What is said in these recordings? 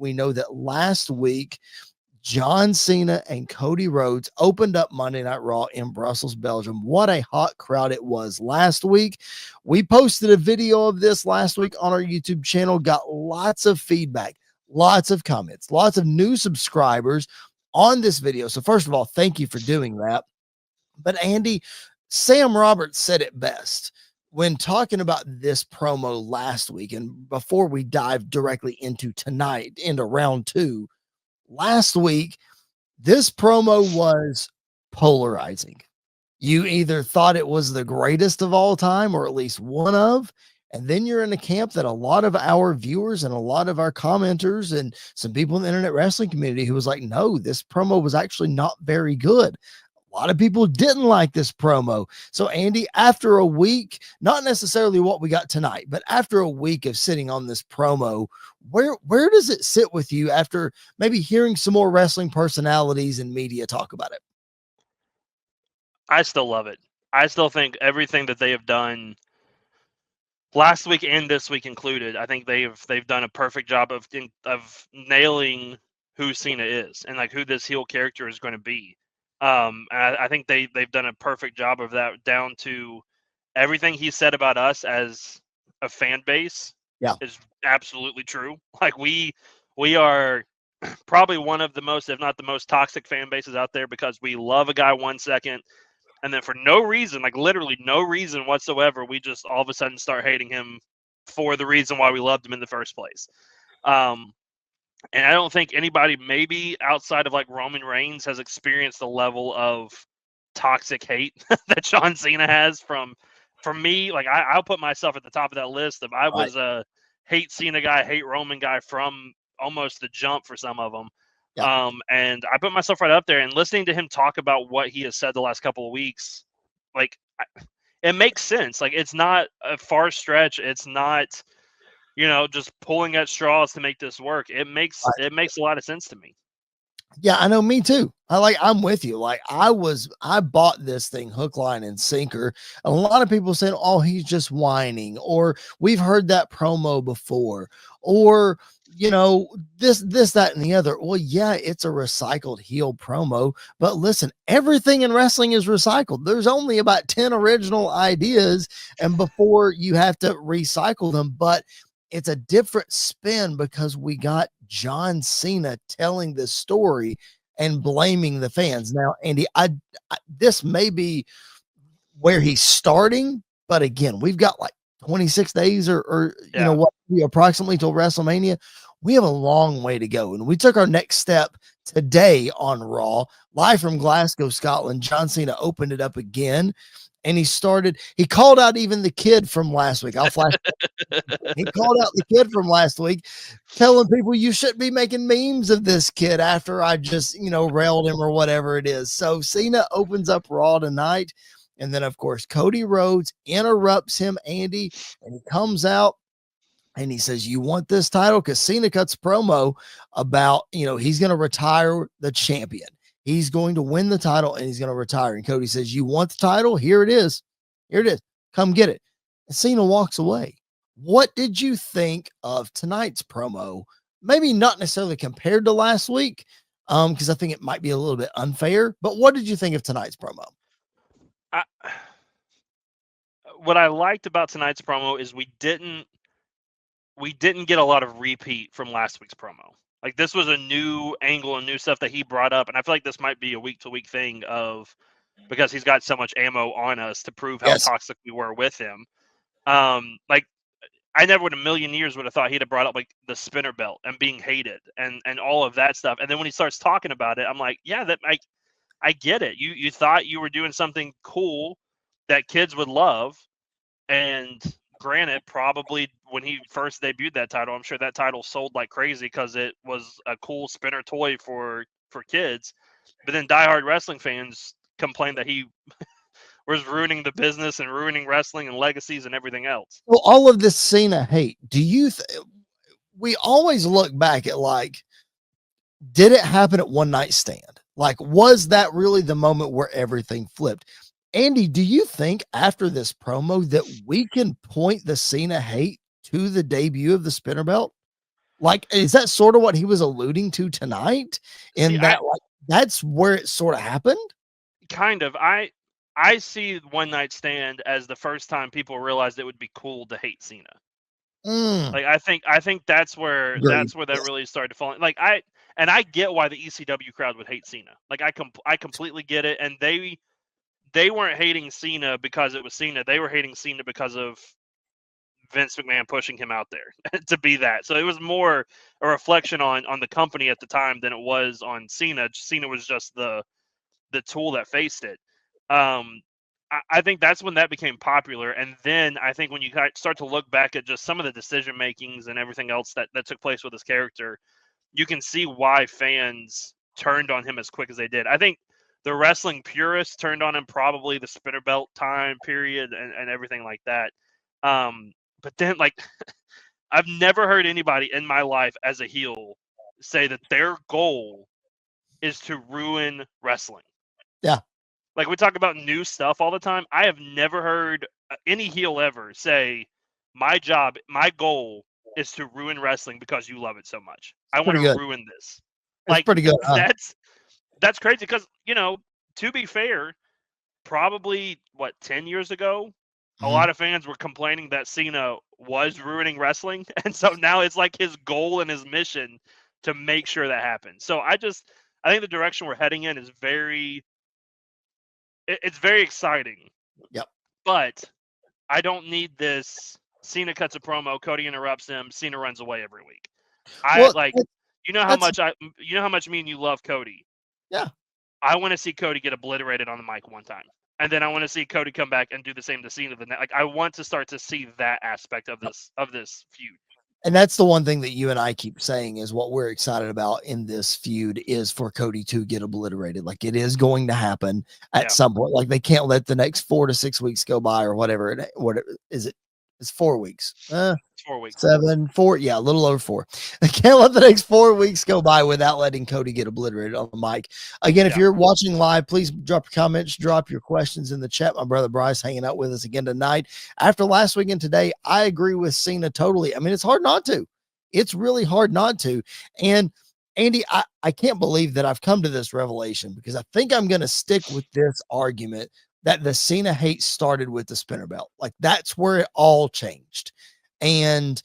we know that last week, John Cena and Cody Rhodes opened up Monday Night Raw in Brussels, Belgium. What a hot crowd it was last week. We posted a video of this last week on our YouTube channel, got lots of feedback, lots of comments, lots of new subscribers on this video. So first of all, thank you for doing that. But Andy, Sam Roberts said it best when talking about this promo last week. And before we dive directly into tonight, into round 2, last week, this promo was polarizing. You either thought it was the greatest of all time, or at least one of, and then you're in a camp that a lot of our viewers and a lot of our commenters and some people in the internet wrestling community who was like, no, this promo was actually not very good. A lot of people didn't like this promo. So Andy, after a week, not necessarily what we got tonight, but after a week of sitting on this promo, where does it sit with you after maybe hearing some more wrestling personalities and media talk about it? I still love it. I still think everything that they have done last week and this week included, I think they've done a perfect job of nailing who Cena is and like who this heel character is going to be. And I think they've done a perfect job of that, down to everything he said about us as a fan base. Yeah, is absolutely true. Like we are probably one of the most, if not the most toxic fan bases out there, because we love a guy 1 second, and then for no reason, like literally no reason whatsoever, we just all of a sudden start hating him for the reason why we loved him in the first place. And I don't think anybody, maybe outside of like Roman Reigns, has experienced the level of toxic hate that John Cena has from me. Like I'll put myself at the top of that list. If I was a hate Cena guy, hate Roman guy from almost the jump for some of them. yeah. And I put myself right up there, and listening to him talk about what he has said the last couple of weeks, like it makes sense. Like it's not a far stretch. It's not, just pulling at straws to make this work. It makes a lot of sense to me. Yeah, I know, me too. I'm with you. Like I bought this thing hook, line, and sinker. A lot of people said, oh, he's just whining, or we've heard that promo before, or this, that, and the other. Well, yeah, it's a recycled heel promo, but listen, everything in wrestling is recycled. There's only about 10 original ideas, and before you have to recycle them, but it's a different spin because we got John Cena telling the story and blaming the fans. Now, Andy, this may be where he's starting, but again, we've got like 26 days or approximately till WrestleMania. We have a long way to go, and we took our next step today on Raw, live from Glasgow, Scotland. John Cena opened it up again, and he called out even the kid from last week. I'll flash. He called out the kid from last week, telling people you shouldn't be making memes of this kid after I just, railed him or whatever it is. So Cena opens up Raw tonight. And then, of course, Cody Rhodes interrupts him, Andy, and he comes out and he says, you want this title? Because Cena cuts promo about, he's going to retire the champion. He's going to win the title and he's going to retire. And Cody says, you want the title? Here it is. Here it is. Come get it. And Cena walks away. What did you think of tonight's promo? Maybe not necessarily compared to last week, because I think it might be a little bit unfair, but what did you think of tonight's promo? What I liked about tonight's promo is we didn't get a lot of repeat from last week's promo. Like this was a new angle and new stuff that he brought up, and I feel like this might be a week-to-week thing because he's got so much ammo on us to prove how toxic we were with him. Like I never would a million years would have thought he'd have brought up like the spinner belt and being hated and all of that stuff. And then when he starts talking about it, I'm like, yeah, that I get it. You thought you were doing something cool that kids would love, and granted, probably when he first debuted that title, I'm sure that title sold like crazy because it was a cool spinner toy for kids. But then diehard wrestling fans complained that he was ruining the business and ruining wrestling and legacies and everything else. Well, all of this Cena hate, we always look back at like, did it happen at one night stand? Like, was that really the moment where everything flipped? Andy, do you think after this promo that we can point the Cena hate to the debut of the spinner belt? Like, is that sort of what he was alluding to tonight? See, In that, like, that's where it sort of happened? kind of. I see One Night Stand as the first time people realized it would be cool to hate Cena. Mm, Like I think that's where agreed. that really started to fall. Like I get why the ECW crowd would hate Cena. Like I completely get it. And they weren't hating Cena because it was Cena. They were hating Cena because of Vince McMahon pushing him out there to be that. So it was more a reflection on the company at the time than it was on Cena. Cena was just the tool that faced it. Um, I think that's when that became popular, and then I think when you start to look back at just some of the decision makings and everything else that took place with his character, you can see why fans turned on him as quick as they did. I think the wrestling purists turned on him probably the spinner belt time period and everything like that. Um, but then, like, I've never heard anybody in my life as a heel say that their goal is to ruin wrestling. Yeah, Like, we talk about new stuff all the time. I have never heard any heel ever say, my goal is to ruin wrestling because you love it so much. I want pretty to good. ruin this. That's Like, pretty good, huh? that's crazy because, to be fair, probably what, 10 years ago, a Mhm. lot of fans were complaining that Cena was ruining wrestling. And so now it's like his goal and his mission to make sure that happens. So I think the direction we're heading in is it's very exciting, Yep. but I don't need this. Cena cuts a promo, Cody interrupts him, Cena runs away every week. I Well, like, that's you know how much me and you love Cody. yeah. I want to see Cody get obliterated on the mic one time, and then I want to see Cody come back and do the same to Cena. Like, I want to start to see that aspect of this feud. And that's the one thing that you and I keep saying is what we're excited about in this feud is for Cody to get obliterated. Like it is going to happen at Yeah, some point. Like they can't let the next 4 to 6 weeks go by or whatever. What is it? It's 4 weeks. it's 4 weeks. 7, 4, yeah, a little over 4. I can't let the next 4 weeks go by without letting Cody get obliterated on the mic. Again, if Yeah, you're watching live, please drop your comments, drop your questions in the chat. My brother Bryce hanging out with us again tonight. After last week and today, I agree with Cena totally. I mean, it's hard not to. It's really hard not to. And Andy, I can't believe that I've come to this revelation because I think I'm going to stick with this argument that the Cena hate started with the spinner belt. Like that's where it all changed. And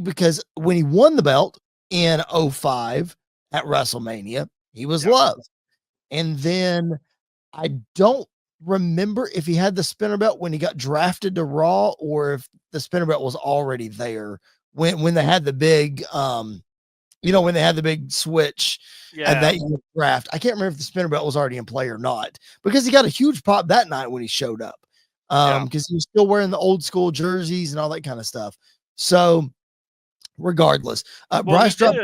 because when he won the belt in '05 at WrestleMania, he was yeah, loved. And then I don't remember if he had the spinner belt when he got drafted to Raw or if the spinner belt was already there when they had the big when they had the big switch and yeah, that draft. I can't remember if the spinner belt was already in play or not because he got a huge pop that night when he showed up. yeah. Because he was still wearing the old school jerseys and all that kind of stuff. So regardless, Well, Bryce dropped.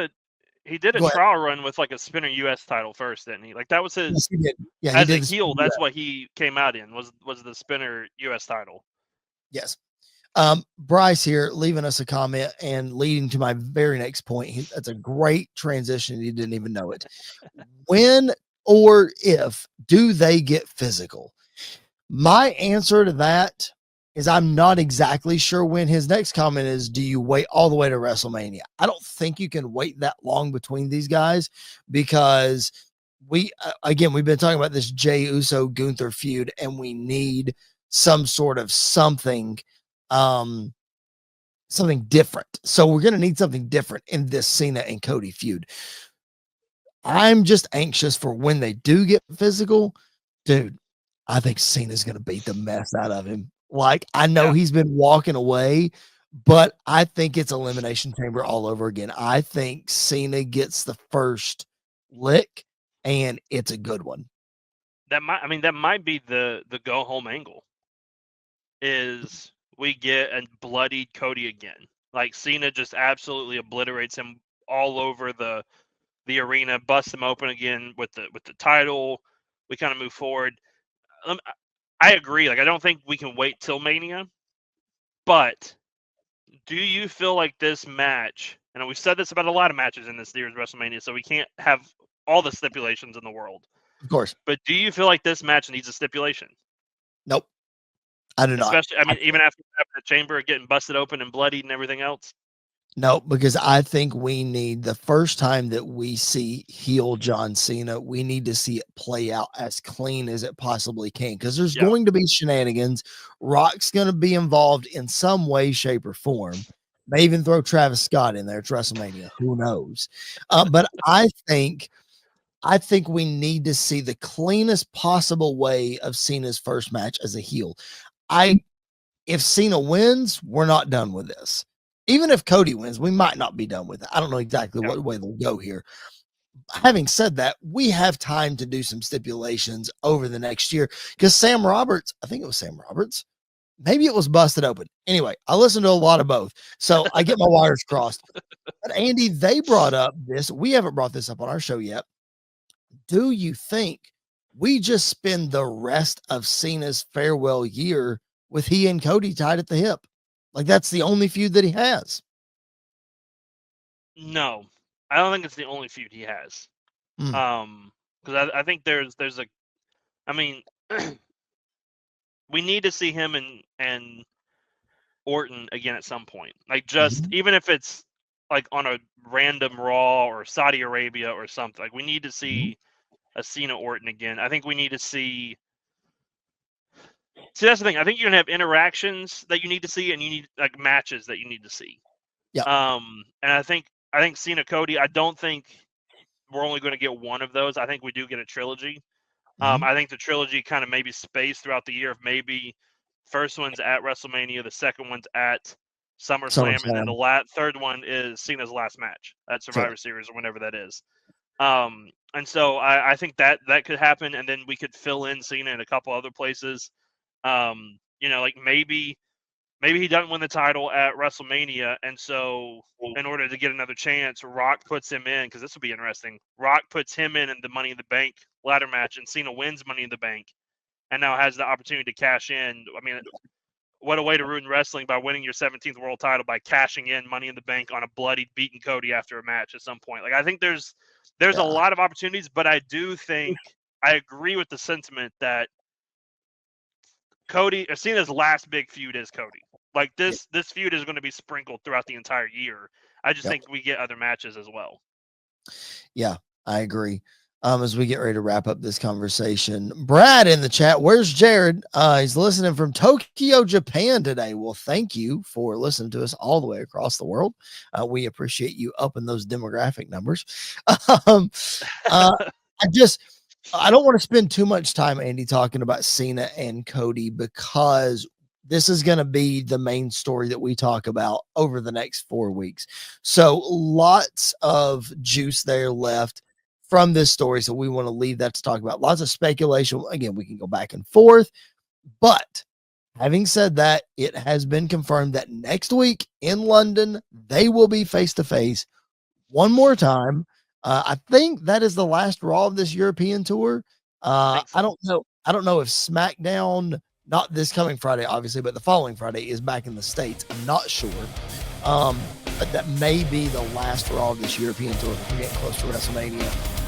he did a Go ahead. trial run with like a spinner U.S. title first, didn't he? Like that was Yes, his he did. Yeah, he as a did this. heel. That's what he came out in was the spinner U.S. title. Yes. Bryce here leaving us a comment and leading to my very next point. That's a great transition. He didn't even know it. When or if do they get physical? My answer to that is I'm not exactly sure when. His next comment is, do you wait all the way to WrestleMania? I don't think you can wait that long between these guys because again, we've been talking about this Jey Uso Gunther feud and we need some sort of um, something different. So we're going to need something different in this Cena and Cody feud. I'm just anxious for when they do get physical. Dude, I think Cena's going to beat the mess out of him. Like, I know Yeah, he's been walking away, but I think it's Elimination Chamber all over again. I think Cena gets the first lick, and it's a good one. that might be the go home angle. Is we get a bloodied Cody again? Like Cena just absolutely obliterates him all over the arena, busts him open again with the title. We kind of move forward. I agree. Like I don't think we can wait till Mania, but do you feel like this match? And we've said this about a lot of matches in this year's WrestleMania, so we can't have all the stipulations in the world. Of course. But do you feel like this match needs a stipulation? Nope. I do not. Especially, I mean, even after the chamber getting busted open and bloodied and everything else. No, because I think we need the first time that we see heel John Cena, we need to see it play out as clean as it possibly can because there's Yeah. going to be shenanigans. Rock's going to be involved in some way, shape, or form. May even throw Travis Scott in there. It's WrestleMania. Who knows? But I think we need to see the cleanest possible way of Cena's first match as a heel. I If Cena wins, we're not done with this. Even if Cody wins, we might not be done with it. I don't know exactly Yeah. what way they'll go here. Having said that, we have time to do some stipulations over the next year because Sam Roberts, I think it was Sam Roberts, maybe it was Busted Open. Anyway, I listened to a lot of both, so I get my wires crossed. But Andy, they brought up this. We haven't brought this up on our show yet. Do you think we just spend the rest of Cena's farewell year with he and Cody tied at the hip? Like that's the only feud that he has. No, I don't think it's the only feud he has. Mm, Because I think there's a, I mean, we need to see him and Orton again at some point. Like just mhm, even if it's like on a random Raw or Saudi Arabia or something. Like we need to mhm. see a Cena Orton again. I think we need to see. See, that's the thing. I think you're gonna have interactions that you need to see, and you need like matches that you need to see. Yeah. And I think Cena Cody. I don't think we're only going to get one of those. I think we do get a trilogy. Mhm. I think the trilogy kind of maybe spaced throughout the year of maybe first one's at WrestleMania, the second one's at SummerSlam, and then SummerSlam. third one is Cena's last match at Sure. Survivor Series or whenever that is. And so I think that could happen, and then we could fill in Cena in a couple other places. Like maybe he doesn't win the title at WrestleMania, and so in order to get another chance, Rock puts him in because this would be interesting. Rock puts him in the Money in the Bank ladder match, and Cena wins Money in the Bank, and now has the opportunity to cash in. I mean, what a way to ruin wrestling by winning your 17th world title by cashing in Money in the Bank on a bloodied, beaten Cody after a match at some point. Like I think there's a Yeah. lot of opportunities, but I do think I agree with the sentiment that Cody Cena's last big feud is Cody. Like Yeah. this feud is going to be sprinkled throughout the entire year. I just Yep. think we get other matches as well. Yeah, I agree. As we get ready to wrap up this conversation, Brad in the chat, where's Jared? He's listening from Tokyo, Japan today. Well, thank you for listening to us all the way across the world. We appreciate you upping those demographic numbers. um, uh, I just, I don't want to spend too much time, Andy, talking about Cena and Cody because this is going to be the main story that we talk about over the next 4 weeks. So lots of juice there left from this story. So we want to leave that to talk about. Lots of speculation. Again, we can go back and forth. But having said that, it has been confirmed that next week in London, they will be face to face one more time. I think that is the last Raw of this European tour. I think I so. don't know. I don't know if SmackDown, not this coming Friday, obviously, but the following Friday is back in the States. I'm not sure. Um, but that may be the last Raw of this European tour. We're getting close to WrestleMania.